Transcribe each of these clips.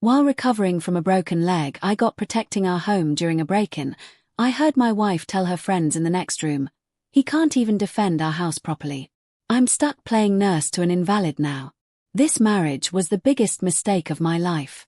While recovering from a broken leg I got protecting our home during a break-in, I heard my wife tell her friends in the next room, "He can't even defend our house properly. I'm stuck playing nurse to an invalid now." This marriage was the biggest mistake of my life.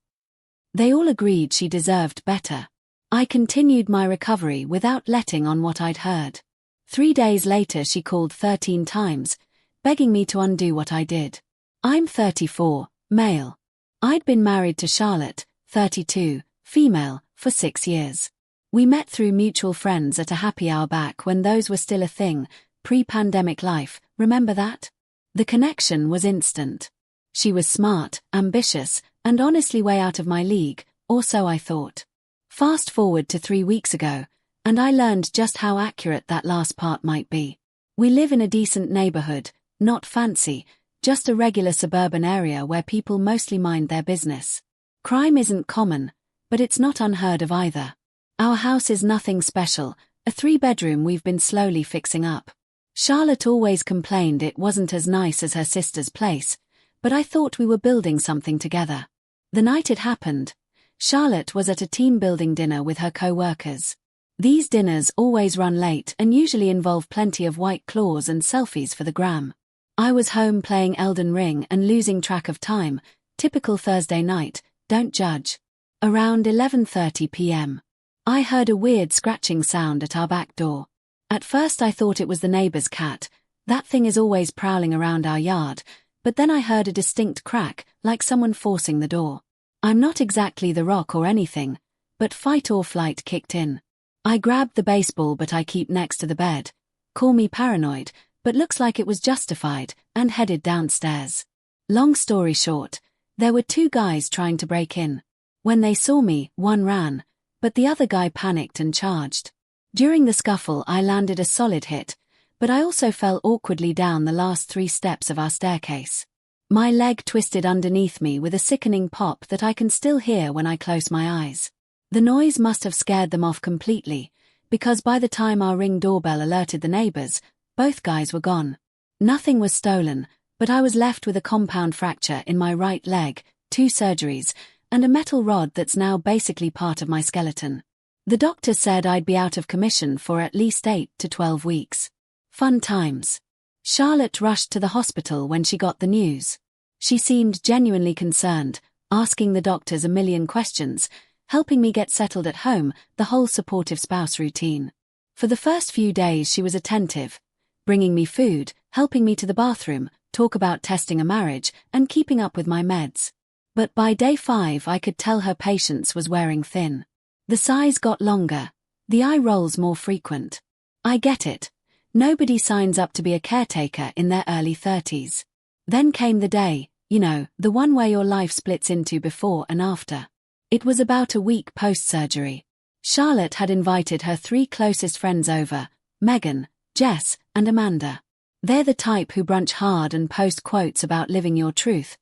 They all agreed she deserved better. I continued my recovery without letting on what I'd heard. 3 days later she called 13 times, begging me to undo what I did. I'm 34, male. I'd been married to Charlotte, 32, female, for 6 years. We met through mutual friends at a happy hour back when those were still a thing, pre-pandemic life, remember that? The connection was instant. She was smart, ambitious, and honestly way out of my league, or so I thought. Fast forward to 3 weeks ago, and I learned just how accurate that last part might be. We live in a decent neighborhood, not fancy, just a regular suburban area where people mostly mind their business. Crime isn't common, but it's not unheard of either. Our house is nothing special, a 3-bedroom we've been slowly fixing up. Charlotte always complained it wasn't as nice as her sister's place, but I thought we were building something together. The night it happened, Charlotte was at a team-building dinner with her co-workers. These dinners always run late and usually involve plenty of white claws and selfies for the gram. I was home playing Elden Ring and losing track of time, typical Thursday night, don't judge. Around 11:30 p.m. I heard a weird scratching sound at our back door. At first I thought it was the neighbor's cat, that thing is always prowling around our yard, but then I heard a distinct crack, like someone forcing the door. I'm not exactly The Rock or anything, but fight or flight kicked in. I grabbed the baseball but I keep next to the bed. Call me paranoid, but looks like it was justified, and headed downstairs. Long story short, there were 2 guys trying to break in. When they saw me, one ran, but the other guy panicked and charged. During the scuffle I landed a solid hit, but I also fell awkwardly down the last 3 steps of our staircase. My leg twisted underneath me with a sickening pop that I can still hear when I close my eyes. The noise must have scared them off completely, because by the time our Ring doorbell alerted the neighbors, both guys were gone. Nothing was stolen, but I was left with a compound fracture in my right leg, 2 surgeries, and a metal rod that's now basically part of my skeleton. The doctor said I'd be out of commission for at least 8 to 12 weeks. Fun times. Charlotte rushed to the hospital when she got the news. She seemed genuinely concerned, asking the doctors a million questions, helping me get settled at home, the whole supportive spouse routine. For the first few days she was attentive, bringing me food, helping me to the bathroom, talk about testing a marriage, and keeping up with my meds. But by day 5 I could tell her patience was wearing thin. The sighs got longer, the eye rolls more frequent. I get it. Nobody signs up to be a caretaker in their early 30s. Then came the day, you know, the one where your life splits into before and after. It was about a week post-surgery. Charlotte had invited her 3 closest friends over, Megan, Jess, and Amanda. They're the type who brunch hard and post quotes about living your truth,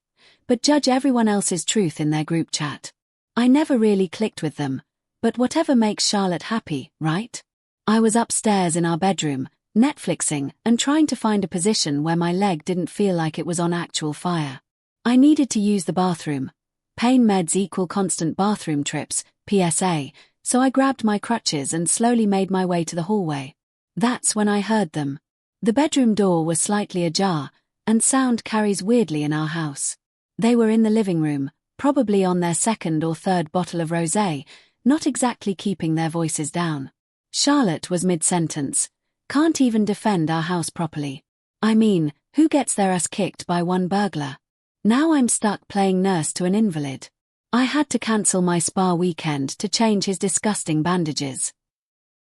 but judge everyone else's truth in their group chat. I never really clicked with them, but whatever makes Charlotte happy, right? I was upstairs in our bedroom, Netflixing, and trying to find a position where my leg didn't feel like it was on actual fire. I needed to use the bathroom. Pain meds equal constant bathroom trips, PSA, so I grabbed my crutches and slowly made my way to the hallway. That's when I heard them. The bedroom door was slightly ajar, and sound carries weirdly in our house. They were in the living room, probably on their 2nd or 3rd bottle of rosé, not exactly keeping their voices down. Charlotte was mid-sentence. Can't even defend our house properly. I mean, who gets their ass kicked by one burglar? Now I'm stuck playing nurse to an invalid. I had to cancel my spa weekend to change his disgusting bandages.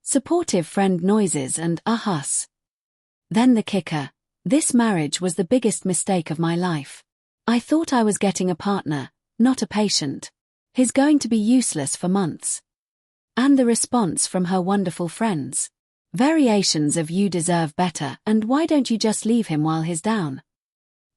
Supportive friend noises and ahus. Then the kicker. This marriage was the biggest mistake of my life. I thought I was getting a partner, not a patient. He's going to be useless for months. And the response from her wonderful friends. Variations of "you deserve better" and "why don't you just leave him while he's down?"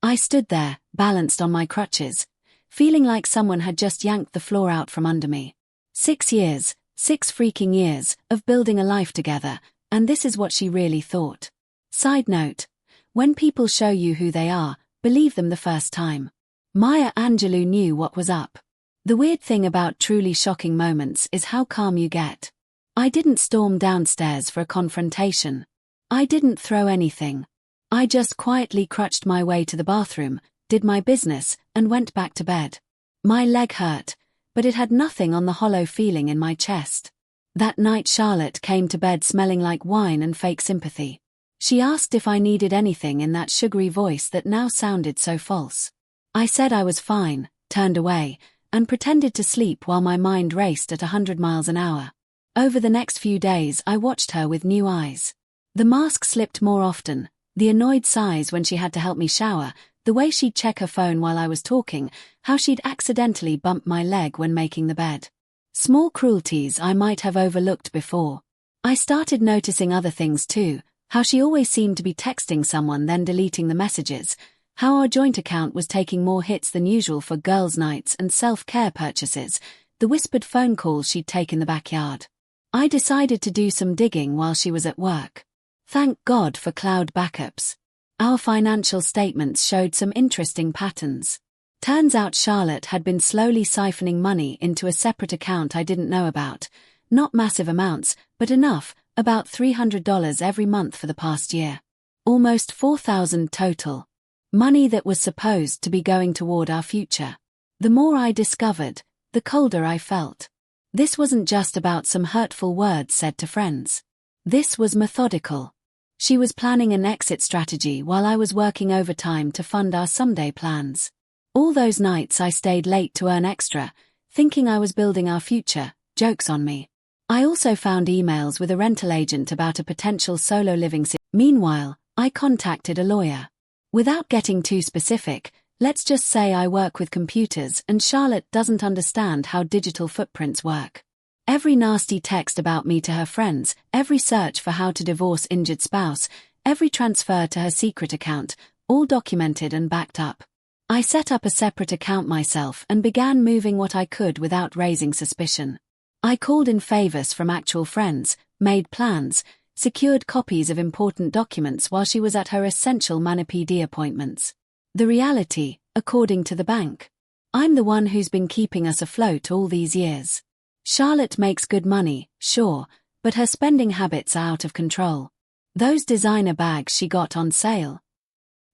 I stood there, balanced on my crutches, feeling like someone had just yanked the floor out from under me. 6 years, 6 freaking years, of building a life together, and this is what she really thought. Side note, when people show you who they are, believe them the first time. Maya Angelou knew what was up. The weird thing about truly shocking moments is how calm you get. I didn't storm downstairs for a confrontation. I didn't throw anything. I just quietly crutched my way to the bathroom, did my business, and went back to bed. My leg hurt, but it had nothing on the hollow feeling in my chest. That night Charlotte came to bed smelling like wine and fake sympathy. She asked if I needed anything in that sugary voice that now sounded so false. I said I was fine, turned away, and pretended to sleep while my mind raced at 100 miles an hour. Over the next few days I watched her with new eyes. The mask slipped more often, the annoyed sighs when she had to help me shower, the way she'd check her phone while I was talking, how she'd accidentally bump my leg when making the bed. Small cruelties I might have overlooked before. I started noticing other things too, how she always seemed to be texting someone then deleting the messages, how our joint account was taking more hits than usual for girls' nights and self-care purchases, the whispered phone calls she'd take in the backyard. I decided to do some digging while she was at work. Thank God for cloud backups. Our financial statements showed some interesting patterns. Turns out Charlotte had been slowly siphoning money into a separate account I didn't know about. Not massive amounts, but enough, about $300 every month for the past year. Almost $4,000 total. Money that was supposed to be going toward our future. The more I discovered, the colder I felt. This wasn't just about some hurtful words said to friends. This was methodical. She was planning an exit strategy while I was working overtime to fund our someday plans. All those nights I stayed late to earn extra, thinking I was building our future. Joke's on me. I also found emails with a rental agent about a potential solo living situation. Meanwhile, I contacted a lawyer. Without getting too specific, let's just say I work with computers and Charlotte doesn't understand how digital footprints work. Every nasty text about me to her friends, every search for how to divorce injured spouse, every transfer to her secret account, all documented and backed up. I set up a separate account myself and began moving what I could without raising suspicion. I called in favors from actual friends, made plans, secured copies of important documents while she was at her essential MANA-PD appointments. The reality, according to the bank. I'm the one who's been keeping us afloat all these years. Charlotte makes good money, sure, but her spending habits are out of control. Those designer bags she got on sale.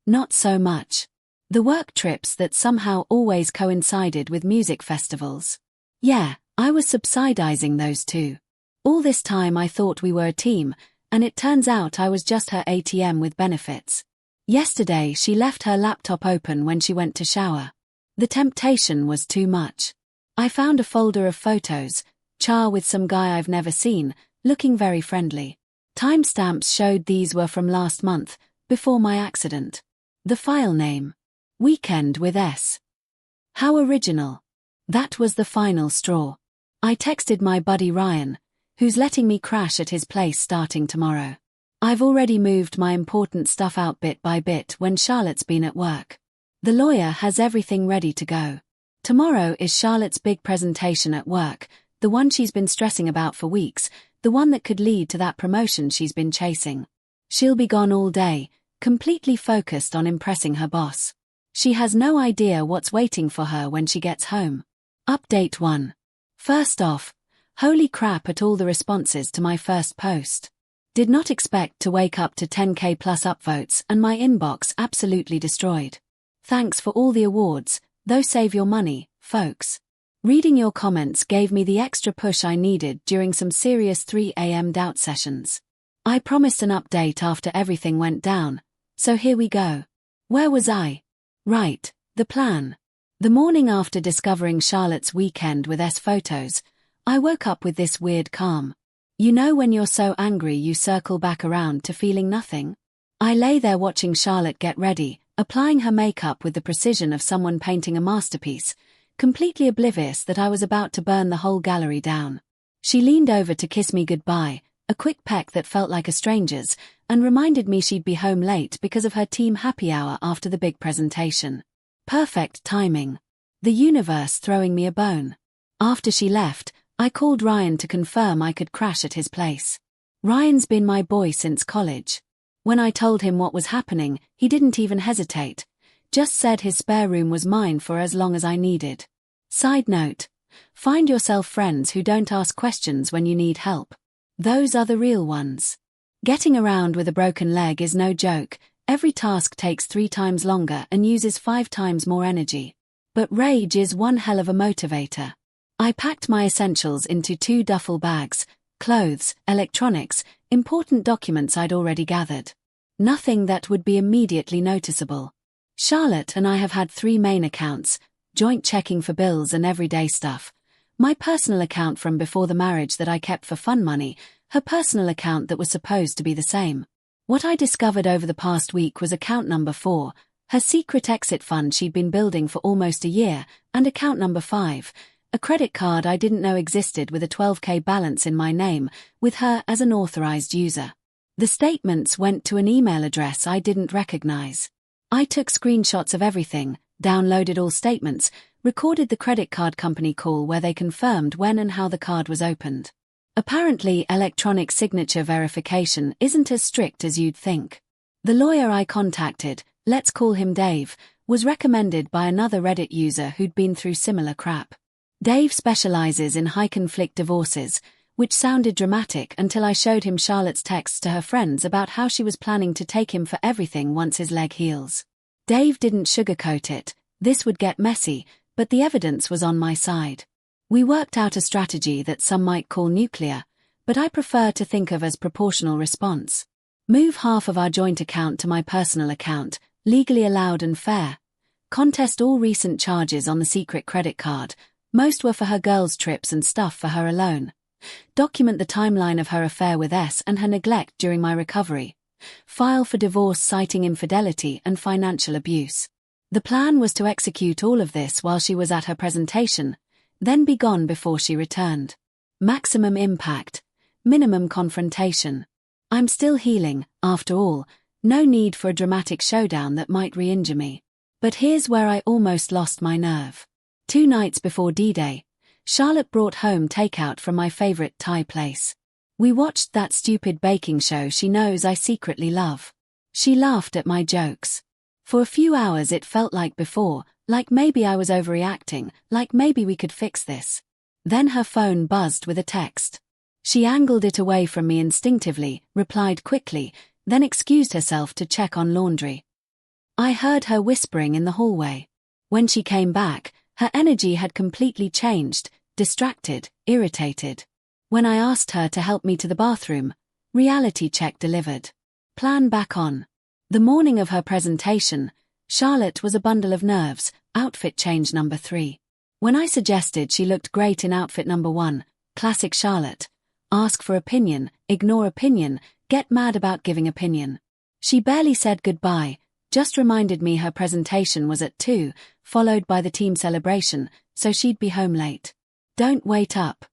Not so much. The work trips that somehow always coincided with music festivals. Yeah, I was subsidizing those too. All this time I thought we were a team, and it turns out I was just her ATM with benefits. Yesterday she left her laptop open when she went to shower. The temptation was too much. I found a folder of photos, char with some guy I've never seen, looking very friendly. Timestamps showed these were from last month, before my accident. The file name. Weekend with S. How original. That was the final straw. I texted my buddy Ryan, who's letting me crash at his place starting tomorrow. I've already moved my important stuff out bit by bit when Charlotte's been at work. The lawyer has everything ready to go. Tomorrow is Charlotte's big presentation at work, the one she's been stressing about for weeks, the one that could lead to that promotion she's been chasing. She'll be gone all day, completely focused on impressing her boss. She has no idea what's waiting for her when she gets home. Update 1. First off, holy crap at all the responses to my first post. Did not expect to wake up to 10k plus upvotes and my inbox absolutely destroyed. Thanks for all the awards, though save your money, folks. Reading your comments gave me the extra push I needed during some serious 3 a.m. doubt sessions. I promised an update after everything went down, so here we go. Where was I? Right, the plan. The morning after discovering Charlotte's weekend with S photos, I woke up with this weird calm. You know when you're so angry you circle back around to feeling nothing? I lay there watching Charlotte get ready, applying her makeup with the precision of someone painting a masterpiece, completely oblivious that I was about to burn the whole gallery down. She leaned over to kiss me goodbye, a quick peck that felt like a stranger's, and reminded me she'd be home late because of her team happy hour after the big presentation. Perfect timing. The universe throwing me a bone. After she left, I called Ryan to confirm I could crash at his place. Ryan's been my boy since college. When I told him what was happening, he didn't even hesitate. Just said his spare room was mine for as long as I needed. Side note: find yourself friends who don't ask questions when you need help. Those are the real ones. Getting around with a broken leg is no joke. Every task takes 3 times longer and uses 5 times more energy. But rage is one hell of a motivator. I packed my essentials into 2 duffel bags: clothes, electronics, important documents I'd already gathered. Nothing that would be immediately noticeable. Charlotte and I have had 3 main accounts: joint checking for bills and everyday stuff, my personal account from before the marriage that I kept for fun money, her personal account that was supposed to be the same. What I discovered over the past week was account number 4, her secret exit fund she'd been building for almost a year, and account number 5, a credit card I didn't know existed with a 12K balance in my name, with her as an authorized user. The statements went to an email address I didn't recognize. I took screenshots of everything, downloaded all statements, recorded the credit card company call where they confirmed when and how the card was opened. Apparently, electronic signature verification isn't as strict as you'd think. The lawyer I contacted, let's call him Dave, was recommended by another Reddit user who'd been through similar crap. Dave specializes in high-conflict divorces, which sounded dramatic until I showed him Charlotte's texts to her friends about how she was planning to take him for everything once his leg heals. Dave didn't sugarcoat it. This would get messy, but the evidence was on my side. We worked out a strategy that some might call nuclear, but I prefer to think of as proportional response. Move half of our joint account to my personal account, legally allowed and fair. Contest all recent charges on the secret credit card. Most were for her girls' trips and stuff for her alone. Document the timeline of her affair with S and her neglect during my recovery. File for divorce citing infidelity and financial abuse. The plan was to execute all of this while she was at her presentation, then be gone before she returned. Maximum impact, minimum confrontation. I'm still healing, after all, no need for a dramatic showdown that might re-injure me. But here's where I almost lost my nerve. 2 nights before D-Day, Charlotte brought home takeout from my favorite Thai place. We watched that stupid baking show she knows I secretly love. She laughed at my jokes. For a few hours it felt like before, like maybe I was overreacting, like maybe we could fix this. Then her phone buzzed with a text. She angled it away from me instinctively, replied quickly, then excused herself to check on laundry. I heard her whispering in the hallway. When she came back, her energy had completely changed, distracted, irritated. When I asked her to help me to the bathroom, reality check delivered. Plan back on. The morning of her presentation, Charlotte was a bundle of nerves, outfit change number 3. When I suggested she looked great in outfit number 1, classic Charlotte, ask for opinion, ignore opinion, get mad about giving opinion. She barely said goodbye, just reminded me her presentation was at 2, followed by the team celebration, so she'd be home late. Don't wait up.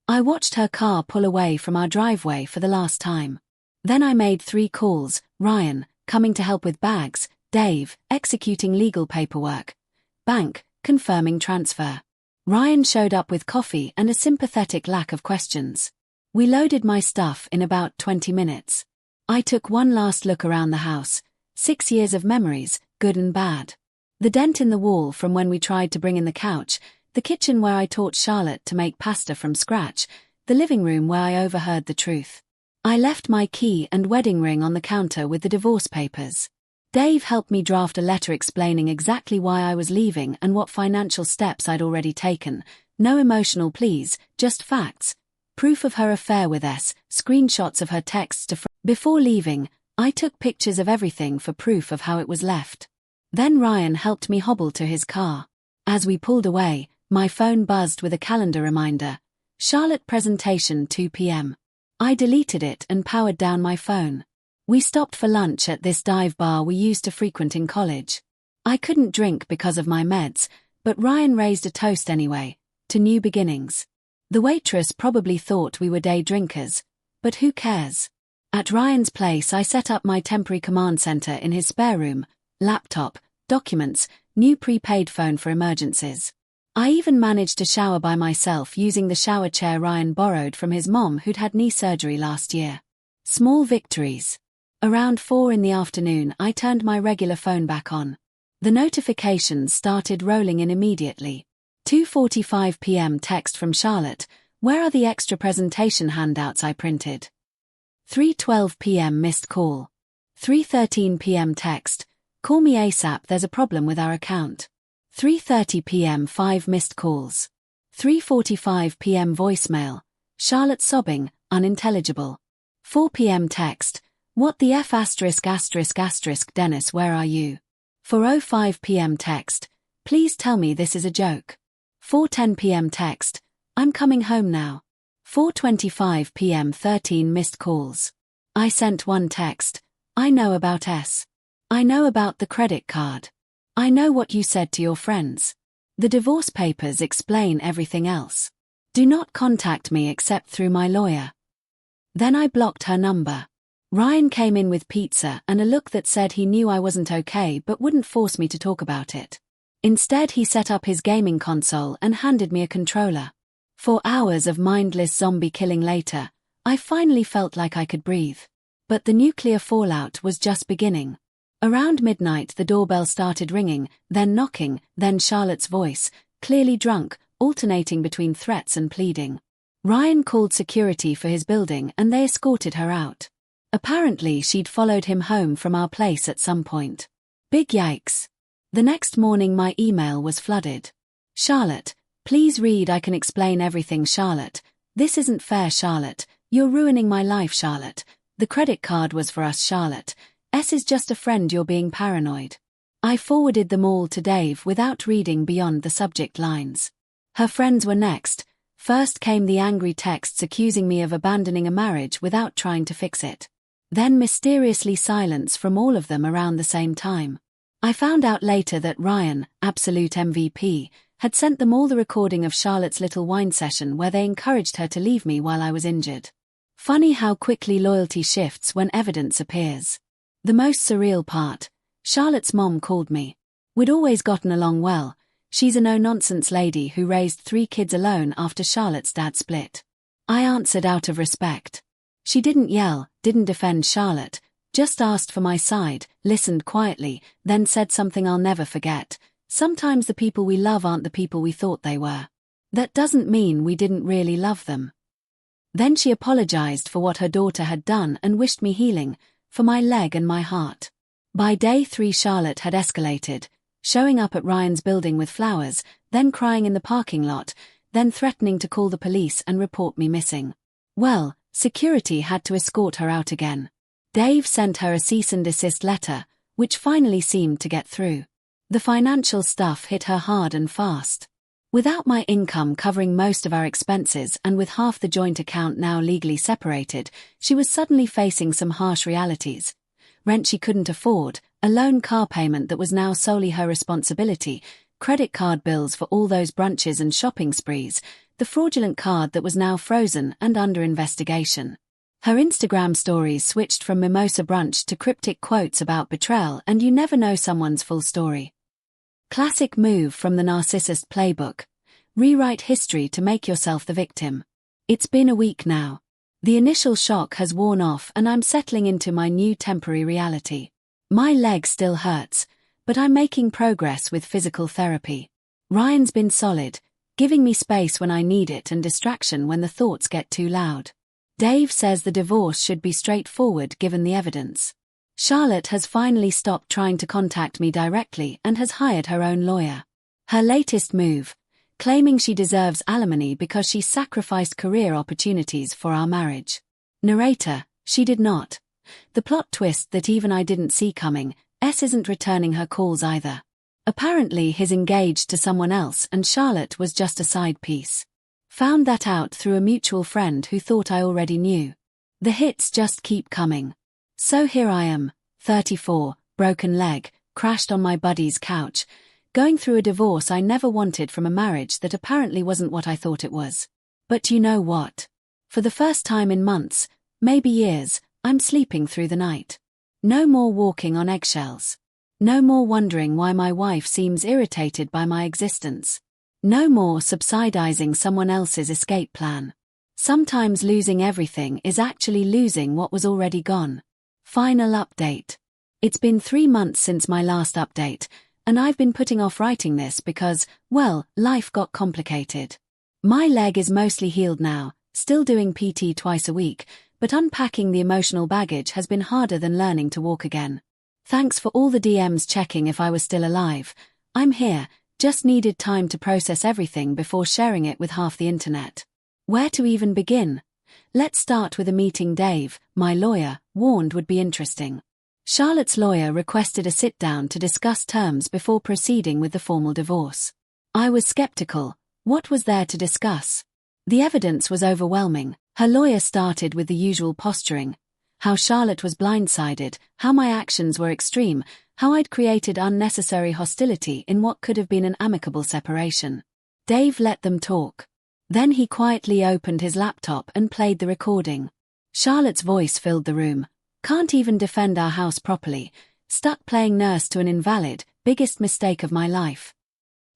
I watched her car pull away from our driveway for the last time. Then I made 3 calls: Ryan, coming to help with bags; Dave, executing legal paperwork; bank, confirming transfer. Ryan showed up with coffee and a sympathetic lack of questions. We loaded my stuff in about 20 minutes. I took one last look around the house. 6 years of memories, good and bad. The dent in the wall from when we tried to bring in the couch, the kitchen where I taught Charlotte to make pasta from scratch, the living room where I overheard the truth. I left my key and wedding ring on the counter with the divorce papers. Dave helped me draft a letter explaining exactly why I was leaving and what financial steps I'd already taken. No emotional pleas, just facts. Proof of her affair with S, screenshots of her texts to friends. Before leaving, I took pictures of everything for proof of how it was left. Then Ryan helped me hobble to his car. As we pulled away, my phone buzzed with a calendar reminder. Charlotte presentation 2 p.m. I deleted it and powered down my phone. We stopped for lunch at this dive bar we used to frequent in college. I couldn't drink because of my meds, but Ryan raised a toast anyway, to new beginnings. The waitress probably thought we were day drinkers, but who cares? At Ryan's place I set up my temporary command center in his spare room, laptop, documents, new prepaid phone for emergencies. I even managed to shower by myself using the shower chair Ryan borrowed from his mom who'd had knee surgery last year. Small victories. Around 4 in the afternoon I turned my regular phone back on. The notifications started rolling in immediately. 2:45 p.m. text from Charlotte, where are the extra presentation handouts I printed? 3:12 p.m. missed call. 3:13 p.m. text, call me ASAP, there's a problem with our account. 3:30 p.m. 5 missed calls. 3:45 p.m. voicemail, Charlotte sobbing, unintelligible. 4 p.m. text, what the F *****, Dennis, where are you? 4:05 p.m. text, please tell me this is a joke. 4:10 p.m. text, I'm coming home now. 4:25 p.m. 13 missed calls. I sent one text, I know about S. I know about the credit card. I know what you said to your friends. The divorce papers explain everything else. Do not contact me except through my lawyer. Then I blocked her number. Ryan came in with pizza and a look that said he knew I wasn't okay but wouldn't force me to talk about it. Instead, he set up his gaming console and handed me a controller. 4 hours of mindless zombie killing later, I finally felt like I could breathe. But the nuclear fallout was just beginning. Around midnight the doorbell started ringing, then knocking, then Charlotte's voice, clearly drunk, alternating between threats and pleading. Ryan called security for his building and they escorted her out. Apparently she'd followed him home from our place at some point. Big yikes. The next morning my email was flooded. Charlotte, please read, I can explain everything. Charlotte, this isn't fair. Charlotte, you're ruining my life. Charlotte, the credit card was for us. Charlotte, S is just a friend, you're being paranoid. I forwarded them all to Dave without reading beyond the subject lines. Her friends were next. First came the angry texts accusing me of abandoning a marriage without trying to fix it. Then mysteriously silence from all of them around the same time. I found out later that Ryan, absolute MVP, had sent them all the recording of Charlotte's little wine session where they encouraged her to leave me while I was injured. Funny how quickly loyalty shifts when evidence appears. The most surreal part, Charlotte's mom called me. We'd always gotten along well. She's a no-nonsense lady who raised 3 kids alone after Charlotte's dad split. I answered out of respect. She didn't yell, didn't defend Charlotte, just asked for my side, listened quietly, then said something I'll never forget. Sometimes the people we love aren't the people we thought they were. That doesn't mean we didn't really love them. Then she apologized for what her daughter had done and wished me healing, for my leg and my heart. By day 3 Charlotte had escalated, showing up at Ryan's building with flowers, then crying in the parking lot, then threatening to call the police and report me missing. Well, security had to escort her out again. Dave sent her a cease and desist letter, which finally seemed to get through. The financial stuff hit her hard and fast. Without my income covering most of our expenses and with half the joint account now legally separated, she was suddenly facing some harsh realities. Rent she couldn't afford, a loan car payment that was now solely her responsibility, credit card bills for all those brunches and shopping sprees, the fraudulent card that was now frozen and under investigation. Her Instagram stories switched from mimosa brunch to cryptic quotes about betrayal, and you never know someone's full story. Classic move from the narcissist playbook. Rewrite history to make yourself the victim. It's been a week now. The initial shock has worn off and I'm settling into my new temporary reality. My leg still hurts, but I'm making progress with physical therapy. Ryan's been solid, giving me space when I need it and distraction when the thoughts get too loud. Dave says the divorce should be straightforward given the evidence. Charlotte has finally stopped trying to contact me directly and has hired her own lawyer. Her latest move, claiming she deserves alimony because she sacrificed career opportunities for our marriage. Narrator, she did not. The plot twist that even I didn't see coming, S isn't returning her calls either. Apparently he's engaged to someone else and Charlotte was just a side piece. Found that out through a mutual friend who thought I already knew. The hits just keep coming. So here I am, 34, broken leg, crashed on my buddy's couch, going through a divorce I never wanted from a marriage that apparently wasn't what I thought it was. But you know what? For the first time in months, maybe years, I'm sleeping through the night. No more walking on eggshells. No more wondering why my wife seems irritated by my existence. No more subsidizing someone else's escape plan. Sometimes losing everything is actually losing what was already gone. Final update. It's been 3 months since my last update, and I've been putting off writing this because, well, life got complicated. My leg is mostly healed now, still doing PT twice a week, but unpacking the emotional baggage has been harder than learning to walk again. Thanks for all the DMs checking if I was still alive. I'm here, just needed time to process everything before sharing it with half the internet. Where to even begin? Let's start with a meeting Dave, my lawyer, warned would be interesting. Charlotte's lawyer requested a sit-down to discuss terms before proceeding with the formal divorce. I was skeptical. What was there to discuss? The evidence was overwhelming. Her lawyer started with the usual posturing. How Charlotte was blindsided, how my actions were extreme, how I'd created unnecessary hostility in what could have been an amicable separation. Dave let them talk. Then he quietly opened his laptop and played the recording. Charlotte's voice filled the room. Can't even defend our house properly. Stuck playing nurse to an invalid, biggest mistake of my life.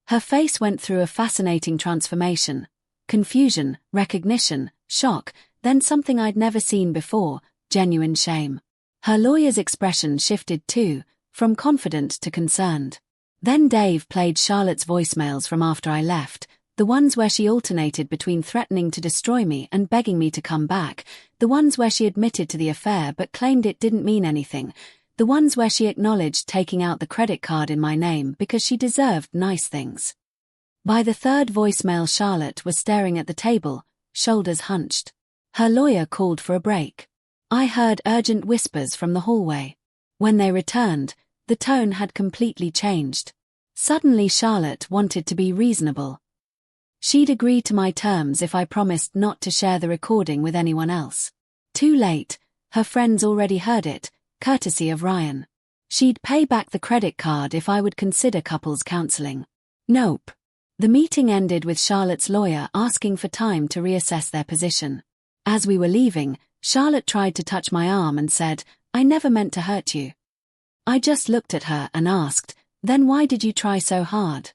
Her face went through a fascinating transformation. Confusion, recognition, shock, then something I'd never seen before, genuine shame. Her lawyer's expression shifted too, from confident to concerned. Then Dave played Charlotte's voicemails from after I left, the ones where she alternated between threatening to destroy me and begging me to come back, the ones where she admitted to the affair but claimed it didn't mean anything, the ones where she acknowledged taking out the credit card in my name because she deserved nice things. By the third voicemail, Charlotte was staring at the table, shoulders hunched. Her lawyer called for a break. I heard urgent whispers from the hallway. When they returned, the tone had completely changed. Suddenly Charlotte wanted to be reasonable. She'd agree to my terms if I promised not to share the recording with anyone else. Too late, her friends already heard it, courtesy of Ryan. She'd pay back the credit card if I would consider couples counseling. Nope. The meeting ended with Charlotte's lawyer asking for time to reassess their position. As we were leaving, Charlotte tried to touch my arm and said, "I never meant to hurt you." I just looked at her and asked, "Then why did you try so hard?"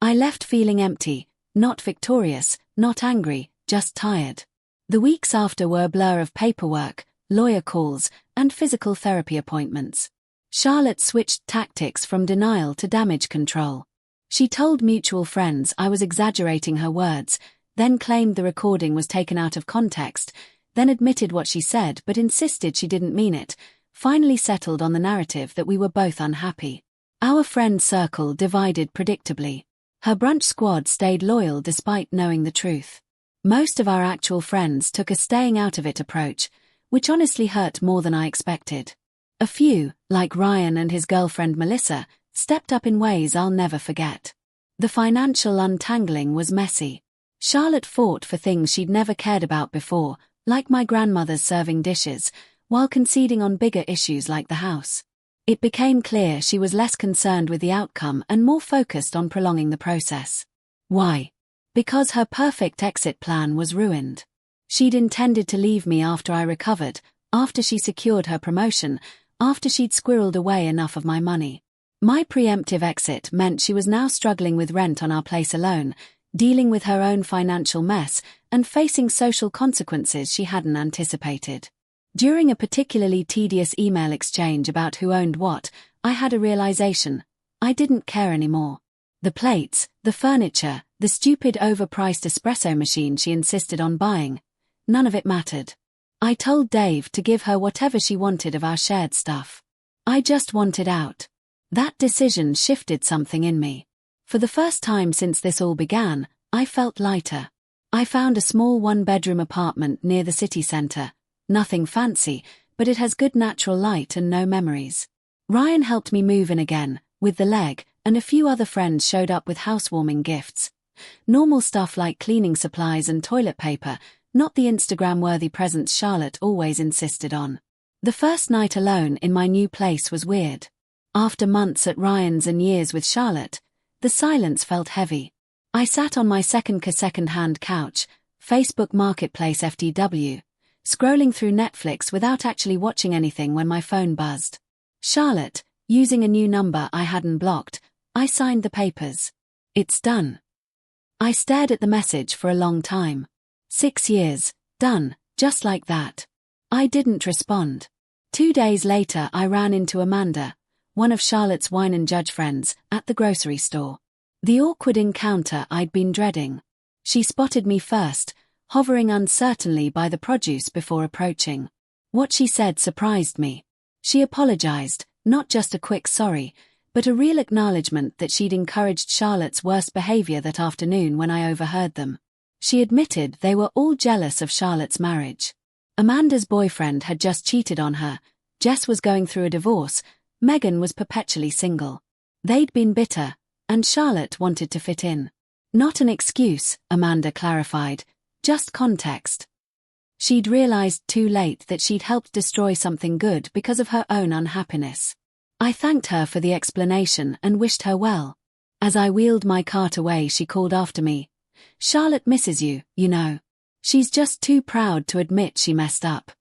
I left feeling empty, not victorious, not angry, just tired. The weeks after were a blur of paperwork, lawyer calls, and physical therapy appointments. Charlotte switched tactics from denial to damage control. She told mutual friends I was exaggerating her words, then claimed the recording was taken out of context, then admitted what she said but insisted she didn't mean it, finally settled on the narrative that we were both unhappy. Our friend circle divided predictably. Her brunch squad stayed loyal despite knowing the truth. Most of our actual friends took a staying out of it approach, which honestly hurt more than I expected. A few, like Ryan and his girlfriend Melissa, stepped up in ways I'll never forget. The financial untangling was messy. Charlotte fought for things she'd never cared about before, like my grandmother's serving dishes, while conceding on bigger issues like the house. It became clear she was less concerned with the outcome and more focused on prolonging the process. Why? Because her perfect exit plan was ruined. She'd intended to leave me after I recovered, after she secured her promotion, after she'd squirreled away enough of my money. My preemptive exit meant she was now struggling with rent on our place alone, dealing with her own financial mess, and facing social consequences she hadn't anticipated. During a particularly tedious email exchange about who owned what, I had a realization. I didn't care anymore. The plates, the furniture, the stupid overpriced espresso machine she insisted on buying, none of it mattered. I told Dave to give her whatever she wanted of our shared stuff. I just wanted out. That decision shifted something in me. For the first time since this all began, I felt lighter. I found a small one-bedroom apartment near the city centre. Nothing fancy, but it has good natural light and no memories. Ryan helped me move in again, with the leg, and a few other friends showed up with housewarming gifts. Normal stuff like cleaning supplies and toilet paper, not the Instagram-worthy presents Charlotte always insisted on. The first night alone in my new place was weird. After months at Ryan's and years with Charlotte, the silence felt heavy. I sat on my second-hand couch, Facebook Marketplace FTW, scrolling through Netflix without actually watching anything when my phone buzzed. Charlotte, using a new number I hadn't blocked, I signed the papers. It's done. I stared at the message for a long time. 6 years, done, just like that. I didn't respond. 2 days later I ran into Amanda, one of Charlotte's wine and judge friends, at the grocery store. The awkward encounter I'd been dreading. She spotted me first, hovering uncertainly by the produce before approaching. What she said surprised me. She apologized, not just a quick sorry, but a real acknowledgement that she'd encouraged Charlotte's worst behavior that afternoon when I overheard them. She admitted they were all jealous of Charlotte's marriage. Amanda's boyfriend had just cheated on her, Jess was going through a divorce, Megan was perpetually single. They'd been bitter, and Charlotte wanted to fit in. Not an excuse, Amanda clarified, just context. She'd realized too late that she'd helped destroy something good because of her own unhappiness. I thanked her for the explanation and wished her well. As I wheeled my cart away, she called after me, "Charlotte misses you, you know. She's just too proud to admit she messed up."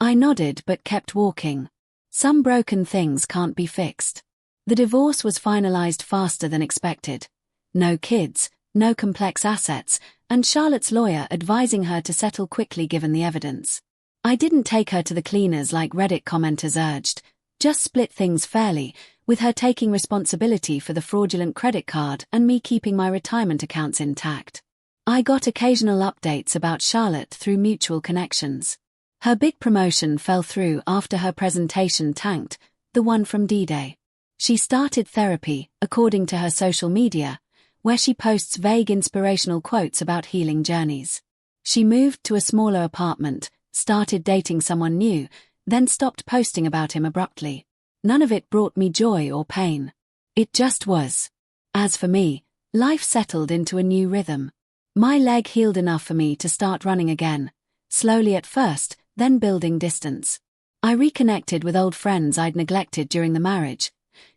I nodded but kept walking. Some broken things can't be fixed. The divorce was finalized faster than expected. No kids, no complex assets, and Charlotte's lawyer advising her to settle quickly given the evidence. I didn't take her to the cleaners like Reddit commenters urged, just split things fairly, with her taking responsibility for the fraudulent credit card and me keeping my retirement accounts intact. I got occasional updates about Charlotte through mutual connections. Her big promotion fell through after her presentation tanked, the one from D-Day. She started therapy, according to her social media, where she posts vague inspirational quotes about healing journeys. She moved to a smaller apartment, started dating someone new, then stopped posting about him abruptly. None of it brought me joy or pain. It just was. As for me, life settled into a new rhythm. My leg healed enough for me to start running again, slowly at first, then building distance. I reconnected with old friends I'd neglected during the marriage,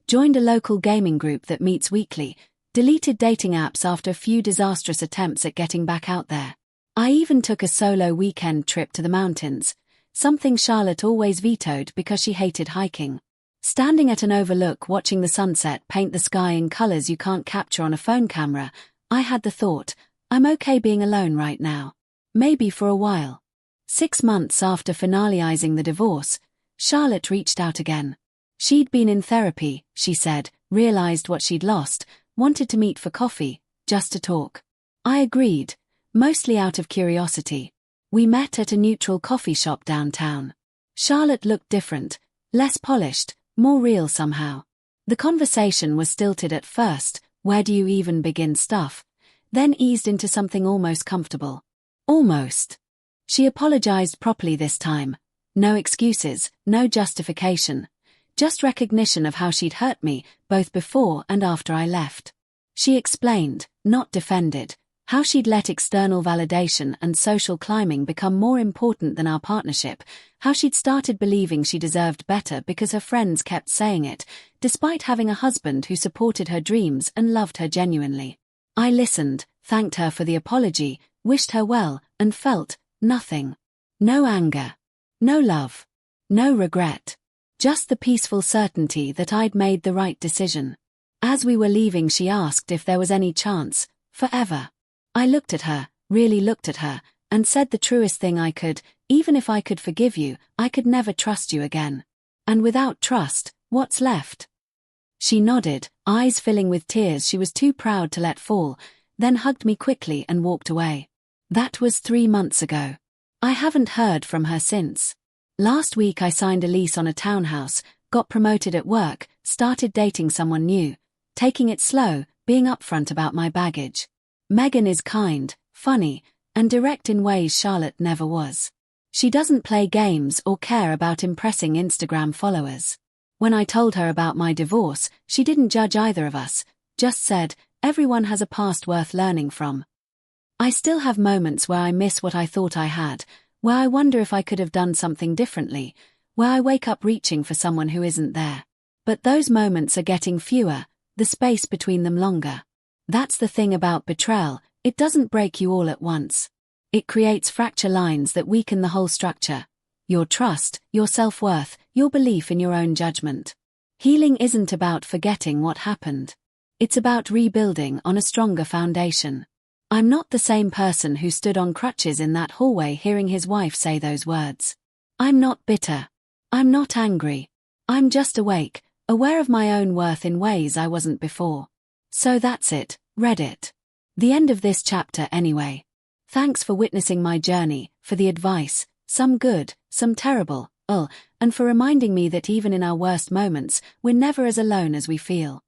joined a local gaming group that meets weekly, deleted dating apps after a few disastrous attempts at getting back out there. I even took a solo weekend trip to the mountains, something Charlotte always vetoed because she hated hiking. Standing at an overlook watching the sunset paint the sky in colors you can't capture on a phone camera, I had the thought, I'm okay being alone right now. Maybe for a while. 6 months after finalizing the divorce, Charlotte reached out again. She'd been in therapy, she said, realized what she'd lost, wanted to meet for coffee, just to talk. I agreed, mostly out of curiosity. We met at a neutral coffee shop downtown. Charlotte looked different, less polished, more real somehow. The conversation was stilted at first, where do you even begin stuff, then eased into something almost comfortable. Almost. She apologized properly this time. No excuses, no justification. Just recognition of how she'd hurt me, both before and after I left. She explained, not defended, how she'd let external validation and social climbing become more important than our partnership, how she'd started believing she deserved better because her friends kept saying it, despite having a husband who supported her dreams and loved her genuinely. I listened, thanked her for the apology, wished her well, and felt nothing. No anger. No love. No regret. Just the peaceful certainty that I'd made the right decision. As we were leaving, she asked if there was any chance, forever. I looked at her, really looked at her, and said the truest thing I could, even if I could forgive you, I could never trust you again. And without trust, what's left? She nodded, eyes filling with tears she was too proud to let fall, then hugged me quickly and walked away. That was 3 months ago. I haven't heard from her since. Last week I signed a lease on a townhouse, got promoted at work, started dating someone new, taking it slow, being upfront about my baggage. Megan is kind, funny, and direct in ways Charlotte never was. She doesn't play games or care about impressing Instagram followers. When I told her about my divorce, she didn't judge either of us, just said, everyone has a past worth learning from. I still have moments where I miss what I thought I had, where I wonder if I could have done something differently, where I wake up reaching for someone who isn't there. But those moments are getting fewer, the space between them longer. That's the thing about betrayal, it doesn't break you all at once. It creates fracture lines that weaken the whole structure. Your trust, your self-worth, your belief in your own judgment. Healing isn't about forgetting what happened. It's about rebuilding on a stronger foundation. I'm not the same person who stood on crutches in that hallway hearing his wife say those words. I'm not bitter. I'm not angry. I'm just awake, aware of my own worth in ways I wasn't before. So that's it, Reddit. The end of this chapter anyway. Thanks for witnessing my journey, for the advice, some good, some terrible, and for reminding me that even in our worst moments, we're never as alone as we feel.